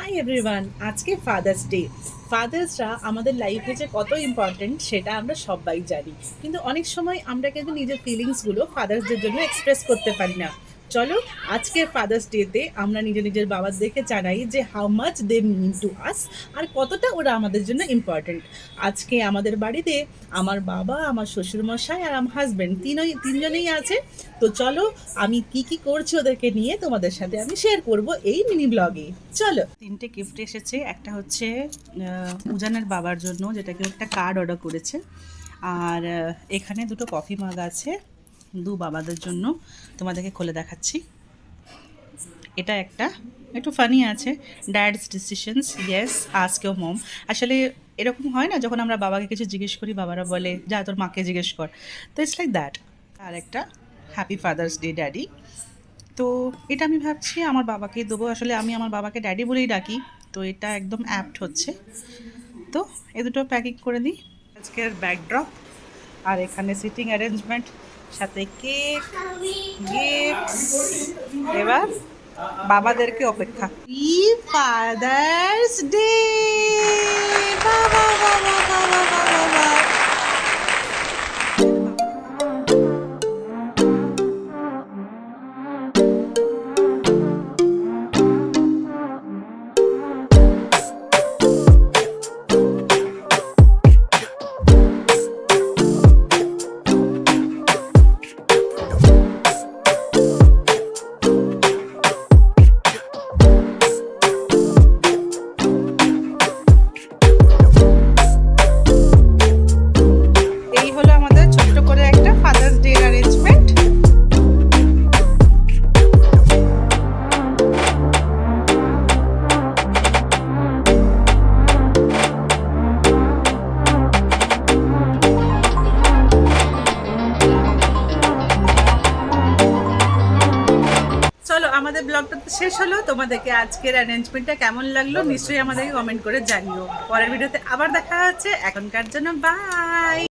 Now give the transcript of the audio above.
Hi everyone, আজকে father's day. ফাদার্সরা আমাদের লাইফে যে কত ইম্পর্টেন্ট সেটা আমরা সবাই জানি, কিন্তু অনেক সময় আমরা কিন্তু নিজের ফিলিংসগুলো ফাদার্সদের জন্য এক্সপ্রেস করতে পারি না। চলো, আজকের ফাদার্স ডেতে আমরা নিজের বাবাদেরকে জানাই যে how much they mean to us, আর কতটা ওরা আমাদের জন্য ইম্পর্টেন্ট। আজকে আমাদের বাড়িতে আমার বাবা, আমার শ্বশুরমশাই আর আমার হাজব্যান্ড তিনজনেই আছে। তো চলো, আমি কি কি করছি ওদেরকে নিয়ে তোমাদের সাথে আমি শেয়ার করব এই মিনি ব্লগে। চলো, তিনটে গিফট এসেছে। একটা হচ্ছে উজানের বাবার জন্য, যেটাকে একটা কার্ড অর্ডার করেছে। আর এখানে দুটো কফি মাগ আছে দু বাবাদের জন্য, তোমাদেরকে খুলে দেখাচ্ছি। এটা একটা একটু ফানি আছে, dads decisions yes ask your মম। আসলে এরকম হয় না, যখন আমরা বাবাকে কিছু জিজ্ঞেস করি বাবারা বলে যা তোর মাকে জিজ্ঞেস কর। তো ইটস লাইক দ্যাট। আর একটা হ্যাপি ফাদার্স ডে ড্যাডি। তো এটা আমি ভাবছি আমার বাবাকেই দেবো। আসলে আমি আমার বাবাকে ড্যাডি বলেই ডাকি, তো এটা একদম অ্যাপ্ট হচ্ছে। তো এ দুটো প্যাকিং করে দিই। আজকের ব্যাকড্রপ আর এখানে সিটিং অ্যারেঞ্জমেন্ট, সাথে কেক, গিফটস। এবার বাবাদেরকে অপেক্ষা। Father's day! বাবা বাবা বাবা বাবা! এই হলো আমাদের ছোট্ট করে একটা ফাদার্স ডে অ্যারেঞ্জমেন্ট। চলো, আমাদের ব্লগটা তো শেষ হলো। তোমাদেরকে আজকের অ্যারেঞ্জমেন্টটা কেমন লাগলো নিশ্চয়ই আমাদেরকে কমেন্ট করে জানিও। পরের ভিডিওতে আবার দেখা হচ্ছে। এখনকার জন্য বাই।